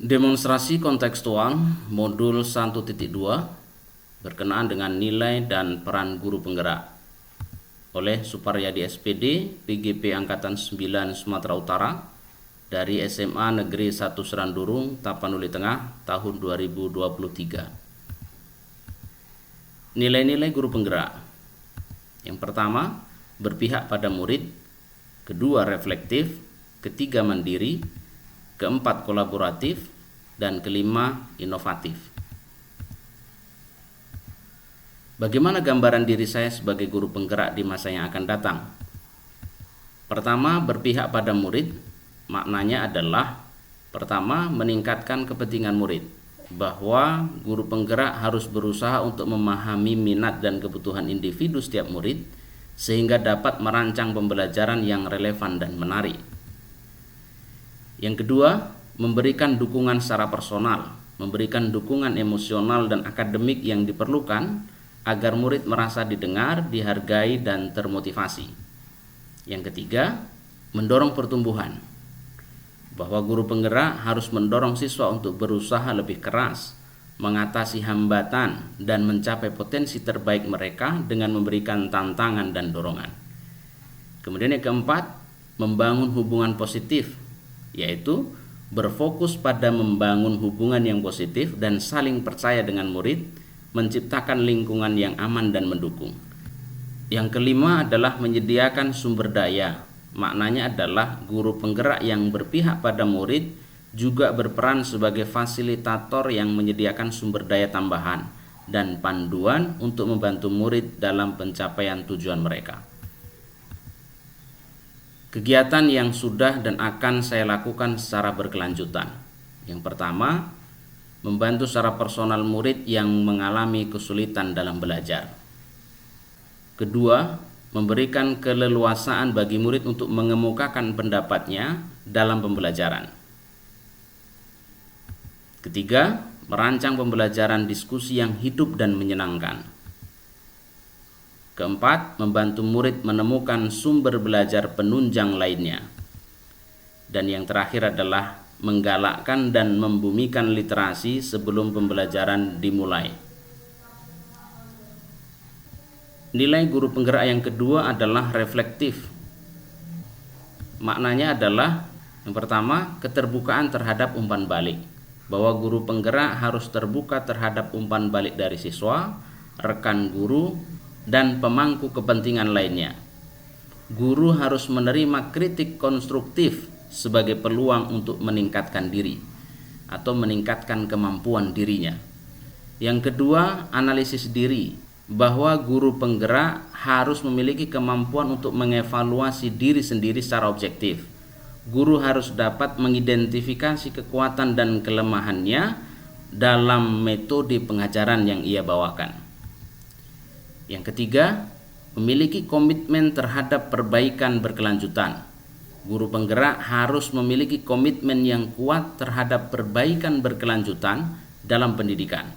Demonstrasi kontekstual modul 1.2 berkenaan dengan nilai dan peran guru penggerak oleh Suparyadi SPD, PGP Angkatan 9 Sumatera Utara dari SMA Negeri 1 Serandurung, Tapanuli Tengah tahun 2023. Nilai-nilai guru penggerak. Yang pertama, berpihak pada murid. Kedua, reflektif. Ketiga, mandiri. Keempat, kolaboratif. Dan kelima, inovatif. Bagaimana gambaran diri saya sebagai guru penggerak di masa yang akan datang? Pertama, berpihak pada murid. Maknanya adalah pertama, meningkatkan kepentingan murid, bahwa guru penggerak harus berusaha untuk memahami minat dan kebutuhan individu setiap murid sehingga dapat merancang pembelajaran yang relevan dan menarik. Yang kedua, memberikan dukungan secara personal, memberikan dukungan emosional dan akademik yang diperlukan agar murid merasa didengar, dihargai, dan termotivasi. Yang ketiga, mendorong pertumbuhan, bahwa guru penggerak harus mendorong siswa untuk berusaha lebih keras, mengatasi hambatan, dan mencapai potensi terbaik mereka dengan memberikan tantangan dan dorongan. Kemudian yang keempat, membangun hubungan positif, yaitu berfokus pada membangun hubungan yang positif dan saling percaya dengan murid, menciptakan lingkungan yang aman dan mendukung. Yang kelima adalah menyediakan sumber daya. Maknanya adalah guru penggerak yang berpihak pada murid juga berperan sebagai fasilitator yang menyediakan sumber daya tambahan dan panduan untuk membantu murid dalam pencapaian tujuan mereka. Kegiatan yang sudah dan akan saya lakukan secara berkelanjutan. Yang pertama, membantu secara personal murid yang mengalami kesulitan dalam belajar. Kedua, memberikan keleluasaan bagi murid untuk mengemukakan pendapatnya dalam pembelajaran. Ketiga, merancang pembelajaran diskusi yang hidup dan menyenangkan. Keempat, membantu murid menemukan sumber belajar penunjang lainnya. Dan yang terakhir adalah menggalakkan dan membumikan literasi sebelum pembelajaran dimulai. Nilai guru penggerak yang kedua adalah reflektif. Maknanya adalah yang pertama, keterbukaan terhadap umpan balik, bahwa guru penggerak harus terbuka terhadap umpan balik dari siswa, rekan guru, dan pemangku kepentingan lainnya. Guru harus menerima kritik konstruktif sebagai peluang untuk meningkatkan diri atau meningkatkan kemampuan dirinya. Yang kedua, analisis diri, bahwa guru penggerak harus memiliki kemampuan untuk mengevaluasi diri sendiri secara objektif. Guru harus dapat mengidentifikasi kekuatan dan kelemahannya dalam metode pengajaran yang ia bawakan. Yang ketiga, memiliki komitmen terhadap perbaikan berkelanjutan. Guru penggerak harus memiliki komitmen yang kuat terhadap perbaikan berkelanjutan dalam pendidikan.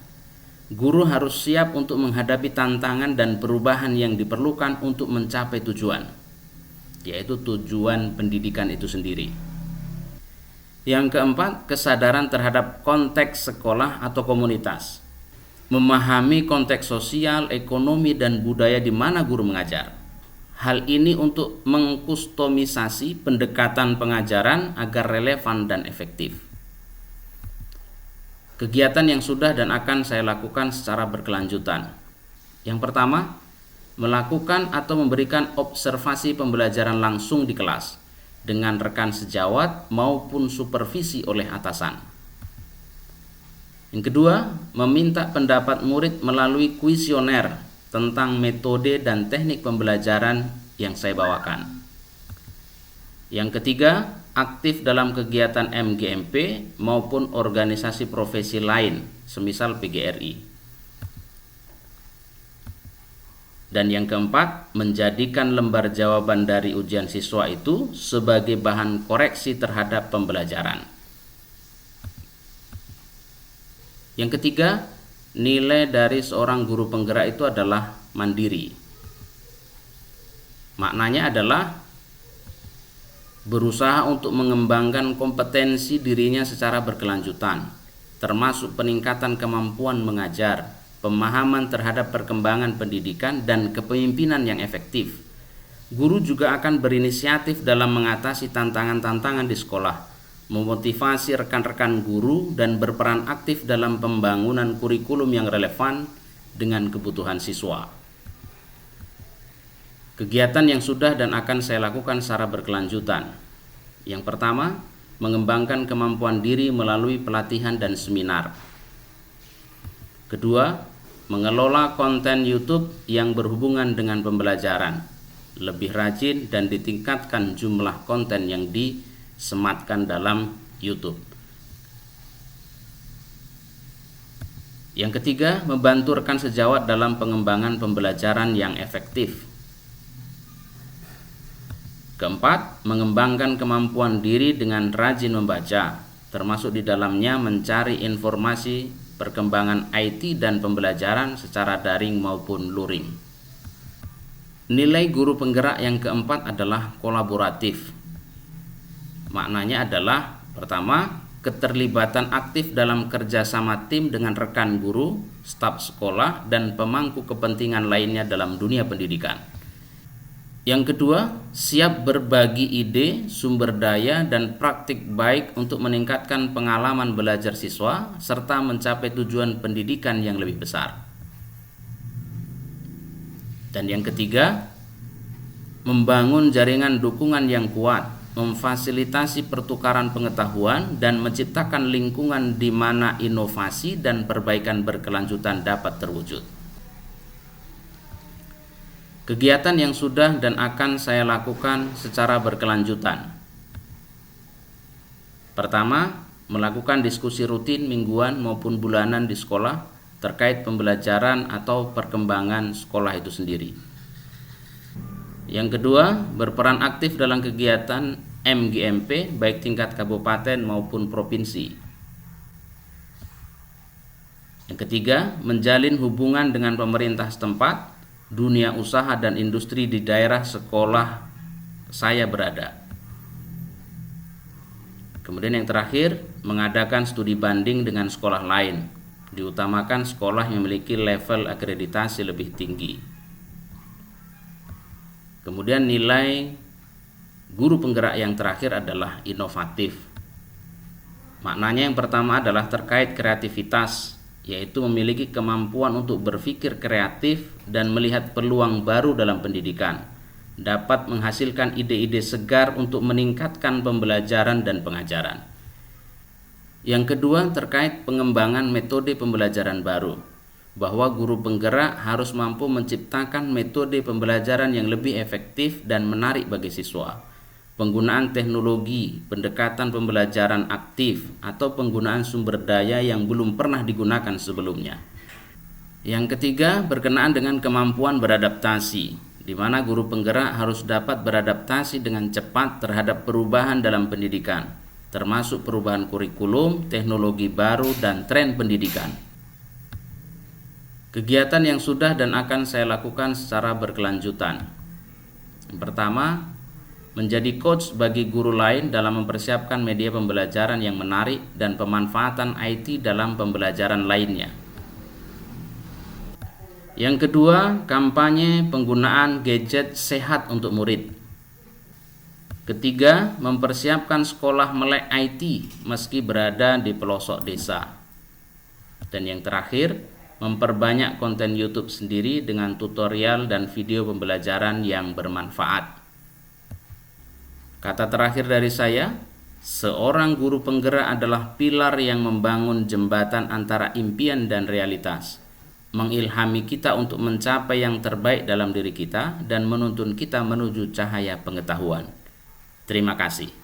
Guru harus siap untuk menghadapi tantangan dan perubahan yang diperlukan untuk mencapai tujuan, yaitu tujuan pendidikan itu sendiri. Yang keempat, kesadaran terhadap konteks sekolah atau komunitas. Memahami konteks sosial, ekonomi, dan budaya di mana guru mengajar. Hal ini untuk mengkustomisasi pendekatan pengajaran agar relevan dan efektif. Kegiatan yang sudah dan akan saya lakukan secara berkelanjutan. Yang pertama, melakukan atau memberikan observasi pembelajaran langsung di kelas dengan rekan sejawat maupun supervisi oleh atasan. Yang kedua, meminta pendapat murid melalui kuesioner tentang metode dan teknik pembelajaran yang saya bawakan. Yang ketiga, aktif dalam kegiatan MGMP maupun organisasi profesi lain, semisal PGRI. Dan yang keempat, menjadikan lembar jawaban dari ujian siswa itu sebagai bahan koreksi terhadap pembelajaran. Yang ketiga, nilai dari seorang guru penggerak itu adalah mandiri. Maknanya adalah berusaha untuk mengembangkan kompetensi dirinya secara berkelanjutan, termasuk peningkatan kemampuan mengajar, pemahaman terhadap perkembangan pendidikan, dan kepemimpinan yang efektif. Guru juga akan berinisiatif dalam mengatasi tantangan-tantangan di sekolah, memotivasi rekan-rekan guru, dan berperan aktif dalam pembangunan kurikulum yang relevan dengan kebutuhan siswa. Kegiatan yang sudah dan akan saya lakukan secara berkelanjutan. Yang pertama, mengembangkan kemampuan diri melalui pelatihan dan seminar. Kedua, mengelola konten YouTube yang berhubungan dengan pembelajaran, lebih rajin dan ditingkatkan jumlah konten yang disematkan dalam YouTube. Yang ketiga, membantu rekan sejawat dalam pengembangan pembelajaran yang efektif. Keempat, mengembangkan kemampuan diri dengan rajin membaca, termasuk di dalamnya mencari informasi perkembangan IT dan pembelajaran secara daring maupun luring. Nilai guru penggerak yang keempat adalah kolaboratif. Maknanya adalah, pertama, keterlibatan aktif dalam kerjasama tim dengan rekan guru, staf sekolah, dan pemangku kepentingan lainnya dalam dunia pendidikan. Yang kedua, siap berbagi ide, sumber daya, dan praktik baik untuk meningkatkan pengalaman belajar siswa serta mencapai tujuan pendidikan yang lebih besar. Dan yang ketiga, membangun jaringan dukungan yang kuat, memfasilitasi pertukaran pengetahuan, dan menciptakan lingkungan di mana inovasi dan perbaikan berkelanjutan dapat terwujud. Kegiatan yang sudah dan akan saya lakukan secara berkelanjutan. Pertama, melakukan diskusi rutin mingguan maupun bulanan di sekolah terkait pembelajaran atau perkembangan sekolah itu sendiri. Yang kedua, berperan aktif dalam kegiatan MGMP baik tingkat kabupaten maupun provinsi. Yang ketiga, menjalin hubungan dengan pemerintah setempat, dunia usaha dan industri di daerah sekolah saya berada. Kemudian yang terakhir, mengadakan studi banding dengan sekolah lain, diutamakan sekolah yang memiliki level akreditasi lebih tinggi. Kemudian nilai guru penggerak yang terakhir adalah inovatif. Maknanya yang pertama adalah terkait kreativitas, yaitu memiliki kemampuan untuk berpikir kreatif dan melihat peluang baru dalam pendidikan, dapat menghasilkan ide-ide segar untuk meningkatkan pembelajaran dan pengajaran. Yang kedua, terkait pengembangan metode pembelajaran baru, bahwa guru penggerak harus mampu menciptakan metode pembelajaran yang lebih efektif dan menarik bagi siswa. Penggunaan teknologi, pendekatan pembelajaran aktif, atau penggunaan sumber daya yang belum pernah digunakan sebelumnya. Yang ketiga, berkenaan dengan kemampuan beradaptasi, di mana guru penggerak harus dapat beradaptasi dengan cepat terhadap perubahan dalam pendidikan, termasuk perubahan kurikulum, teknologi baru, dan tren pendidikan. Kegiatan yang sudah dan akan saya lakukan secara berkelanjutan. Yang pertama, menjadi coach bagi guru lain dalam mempersiapkan media pembelajaran yang menarik dan pemanfaatan IT dalam pembelajaran lainnya. Yang kedua, kampanye penggunaan gadget sehat untuk murid. Ketiga, mempersiapkan sekolah melek IT meski berada di pelosok desa. Dan yang terakhir, memperbanyak konten YouTube sendiri dengan tutorial dan video pembelajaran yang bermanfaat. Kata terakhir dari saya, seorang guru penggerak adalah pilar yang membangun jembatan antara impian dan realitas, mengilhami kita untuk mencapai yang terbaik dalam diri kita dan menuntun kita menuju cahaya pengetahuan. Terima kasih.